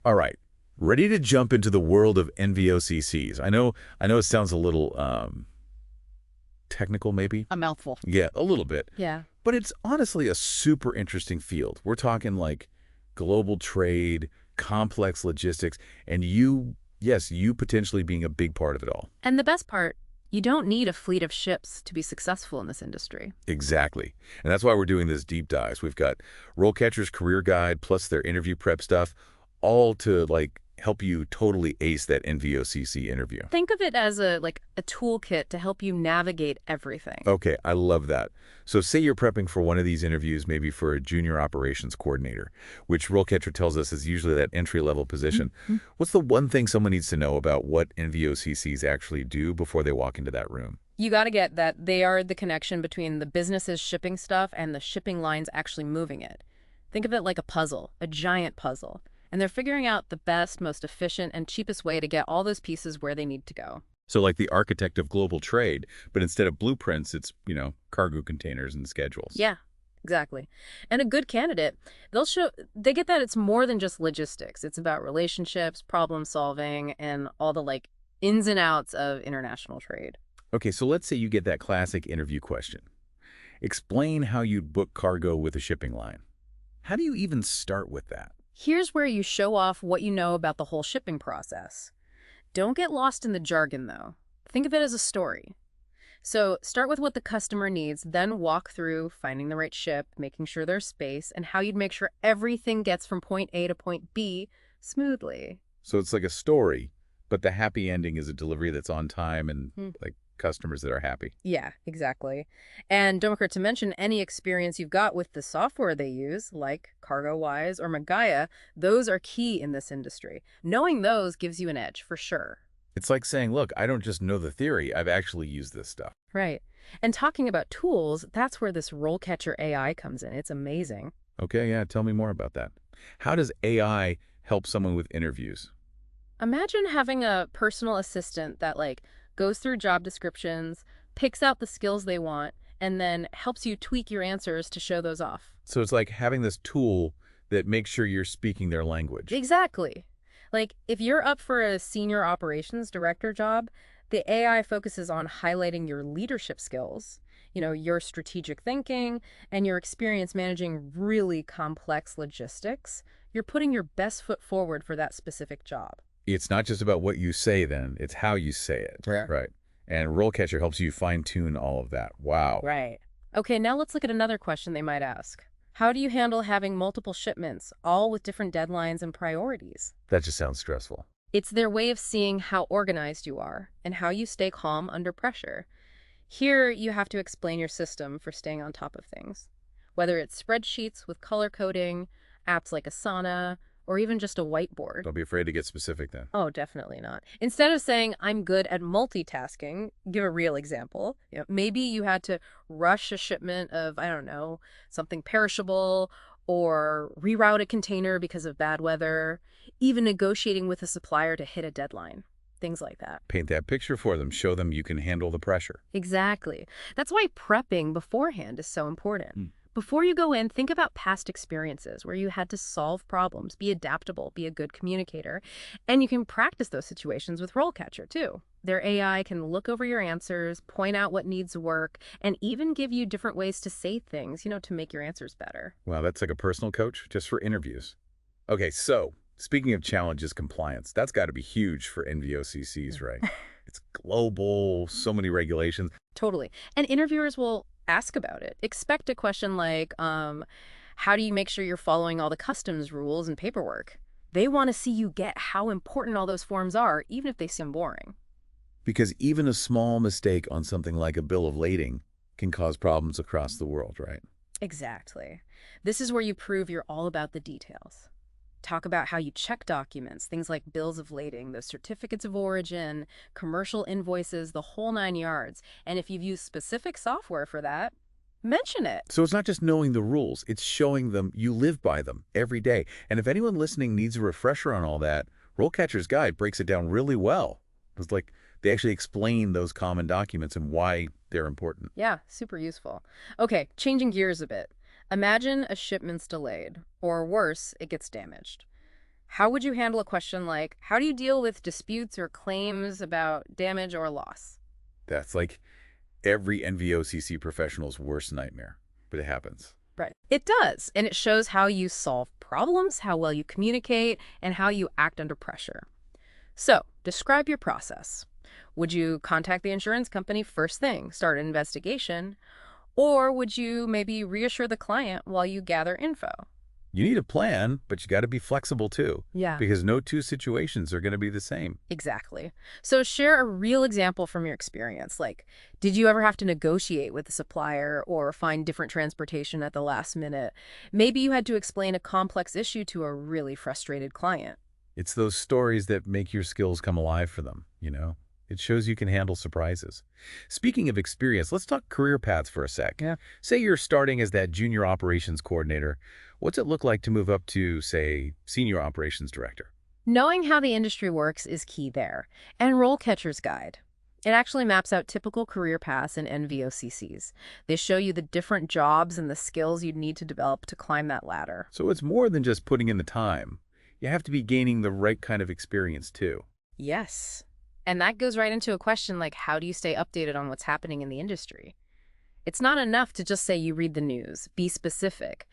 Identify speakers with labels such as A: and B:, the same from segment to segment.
A: All right. Ready to jump into the world of NVOCCs. I know it sounds a little technical maybe.
B: A mouthful.
A: Yeah, a little bit.
B: Yeah.
A: But it's honestly a super interesting field. We're talking like global trade, complex logistics, and you potentially being a big part of it all.
B: And the best part, you don't need a fleet of ships to be successful in this industry.
A: Exactly. And that's why we're doing this deep dives. We've got RoleCatcher's career guide plus their interview prep stuff, all to like help you totally ace that NVOCC interview.
B: Think of it as a toolkit to help you navigate everything.
A: Okay, I love that. So say you're prepping for one of these interviews, maybe for a junior operations coordinator, which RoleCatcher tells us is usually that entry-level position. What's the one thing someone needs to know about what NVOCCs actually do before they walk into that room?
B: You got to get that they are the connection between the business's shipping stuff and the shipping lines actually moving it. Think of it like a puzzle, a giant puzzle. And they're figuring out the best, most efficient, and cheapest way to get all those pieces where they need to go.
A: So like the architect of global trade, but instead of blueprints, it's, cargo containers and schedules.
B: Yeah, exactly. And a good candidate, they get that it's more than just logistics. It's about relationships, problem solving, and all the ins and outs of international trade.
A: Okay, so let's say you get that classic interview question. Explain how you'd book cargo with a shipping line. How do you even start with that?
B: Here's where you show off what you know about the whole shipping process. Don't get lost in the jargon, though. Think of it as a story. So start with what the customer needs, then walk through finding the right ship, making sure there's space, and how you'd make sure everything gets from point A to point B smoothly.
A: So it's like a story, but the happy ending is a delivery that's on time and like customers that are happy.
B: Yeah, exactly. And don't forget to mention any experience you've got with the software they use, like CargoWise or Magaya. Those are key in this industry. Knowing those gives you an edge, for sure.
A: It's like saying, look, I don't just know the theory, I've actually used this stuff.
B: Right. And talking about tools, that's where this RoleCatcher AI comes in. It's amazing.
A: Okay, yeah, tell me more about that. How does AI help someone with interviews?
B: Imagine having a personal assistant that goes through job descriptions, picks out the skills they want, and then helps you tweak your answers to show those off.
A: So it's like having this tool that makes sure you're speaking their language.
B: Exactly. If you're up for a senior operations director job, the AI focuses on highlighting your leadership skills, your strategic thinking, and your experience managing really complex logistics. You're putting your best foot forward for that specific job.
A: It's not just about what you say then, it's how you say it.
B: Yeah.
A: Right. And RoleCatcher helps you fine-tune all of that. Wow.
B: Right. Okay, now let's look at another question they might ask. How do you handle having multiple shipments, all with different deadlines and priorities?
A: That just sounds stressful.
B: It's their way of seeing how organized you are and how you stay calm under pressure. Here, you have to explain your system for staying on top of things. Whether it's spreadsheets with color coding, apps like Asana, or even just a whiteboard.
A: Don't be afraid to get specific then.
B: Oh, definitely not. Instead of saying, I'm good at multitasking, give a real example. Maybe you had to rush a shipment of, I don't know, something perishable, or reroute a container because of bad weather, even negotiating with a supplier to hit a deadline. Things like that.
A: Paint that picture for them. Show them you can handle the pressure.
B: Exactly. That's why prepping beforehand is so important. Before you go in, think about past experiences where you had to solve problems, be adaptable, be a good communicator, and you can practice those situations with RoleCatcher too. Their AI can look over your answers, point out what needs work, and even give you different ways to say things, to make your answers better.
A: Wow, that's like a personal coach just for interviews. Okay, so speaking of challenges, compliance, that's got to be huge for NVOCCs, right? It's global, so many regulations.
B: Totally. And interviewers will ask about it. Expect a question like, how do you make sure you're following all the customs rules and paperwork? They want to see you get how important all those forms are, even if they seem boring.
A: Because even a small mistake on something like a bill of lading can cause problems across the world, right?
B: Exactly. This is where you prove you're all about the details. Talk about how you check documents, things like bills of lading, the certificates of origin, commercial invoices, the whole 9 yards. And if you've used specific software for that, mention it.
A: So it's not just knowing the rules, it's showing them you live by them every day. And if anyone listening needs a refresher on all that, RoleCatcher's guide breaks it down really well. It's like they actually explain those common documents and why they're important.
B: Yeah, super useful. Okay, changing gears a bit. Imagine a shipment's delayed, or worse, it gets damaged. How would you handle a question like, how do you deal with disputes or claims about damage or loss?
A: That's like every NVOCC professional's worst nightmare, but it happens.
B: Right. It does, and it shows how you solve problems, how well you communicate, and how you act under pressure. So, describe your process. Would you contact the insurance company first thing, start an investigation, or would you maybe reassure the client while you gather info?
A: You need a plan, but you got to be flexible too,
B: Yeah.
A: because no two situations are going to be the same.
B: Exactly. So share a real example from your experience. Like, did you ever have to negotiate with the supplier or find different transportation at the last minute? Maybe you had to explain a complex issue to a really frustrated client.
A: It's those stories that make your skills come alive for them, you know? It shows you can handle surprises. Speaking of experience, let's talk career paths for a sec.
B: Yeah.
A: Say you're starting as that junior operations coordinator. What's it look like to move up to, say, senior operations director?
B: Knowing how the industry works is key there. And RoleCatcher's Guide. It actually maps out typical career paths in NVOCCs. They show you the different jobs and the skills you'd need to develop to climb that ladder.
A: So it's more than just putting in the time. You have to be gaining the right kind of experience too.
B: Yes. And that goes right into a question like, how do you stay updated on what's happening in the industry? It's not enough to just say you read the news. Be specific.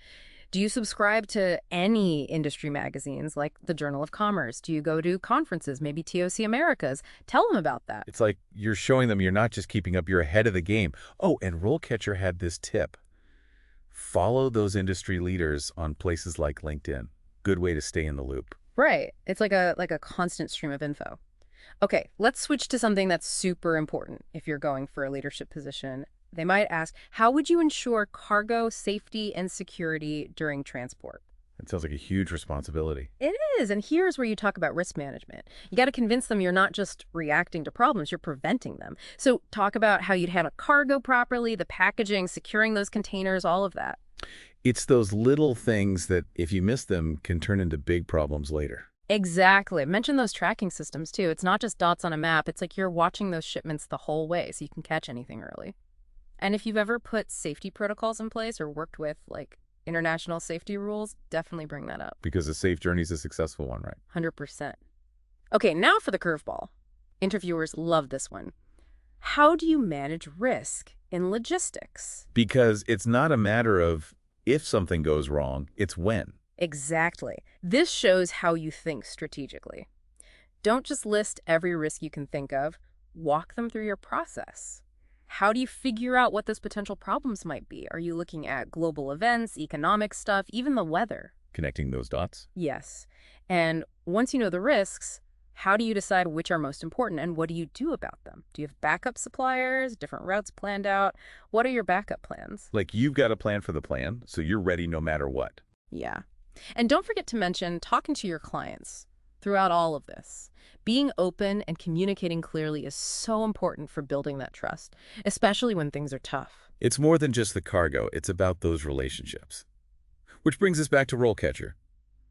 B: Do you subscribe to any industry magazines like the Journal of Commerce? Do you go to conferences, maybe TOC Americas? Tell them about that.
A: It's like you're showing them you're not just keeping up, you're ahead of the game. Oh, and RoleCatcher had this tip. Follow those industry leaders on places like LinkedIn. Good way to stay in the loop.
B: Right. It's like a constant stream of info. Okay, let's switch to something that's super important if you're going for a leadership position. They might ask, how would you ensure cargo safety and security during transport?
A: That sounds like a huge responsibility.
B: It is, and here's where you talk about risk management. You got to convince them you're not just reacting to problems, you're preventing them. So talk about how you'd handle cargo properly, the packaging, securing those containers, all of that.
A: It's those little things that, if you miss them, can turn into big problems later.
B: Exactly. Mention those tracking systems, too. It's not just dots on a map. It's like you're watching those shipments the whole way so you can catch anything early. And if you've ever put safety protocols in place or worked with, like, international safety rules, definitely bring that up.
A: Because a safe journey is a successful one, right?
B: 100%. Okay, now for the curveball. Interviewers love this one. How do you manage risk in logistics?
A: Because it's not a matter of if something goes wrong, it's when.
B: Exactly. This shows how you think strategically. Don't just list every risk you can think of. Walk them through your process. How do you figure out what those potential problems might be? Are you looking at global events, economic stuff, even the weather?
A: Connecting those dots?
B: Yes. And once you know the risks, how do you decide which are most important and what do you do about them? Do you have backup suppliers, different routes planned out? What are your backup plans?
A: Like you've got a plan for the plan, so you're ready no matter what.
B: Yeah. And don't forget to mention talking to your clients throughout all of this. Being open and communicating clearly is so important for building that trust, especially when things are tough.
A: It's more than just the cargo, it's about those relationships. Which brings us back to RoleCatcher.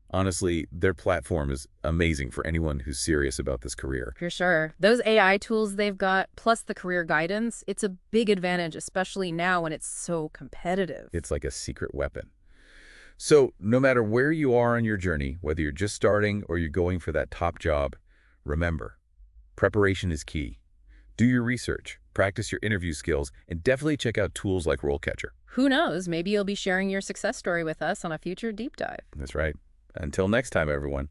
A: Honestly, their platform is amazing for anyone who's serious about this career.
B: For sure. Those AI tools they've got, plus the career guidance, it's a big advantage, especially now when it's so competitive.
A: It's like a secret weapon. So no matter where you are on your journey, whether you're just starting or you're going for that top job, remember, preparation is key. Do your research, practice your interview skills, and definitely check out tools like RoleCatcher.
B: Who knows, maybe you'll be sharing your success story with us on a future deep dive.
A: That's right. Until next time, everyone.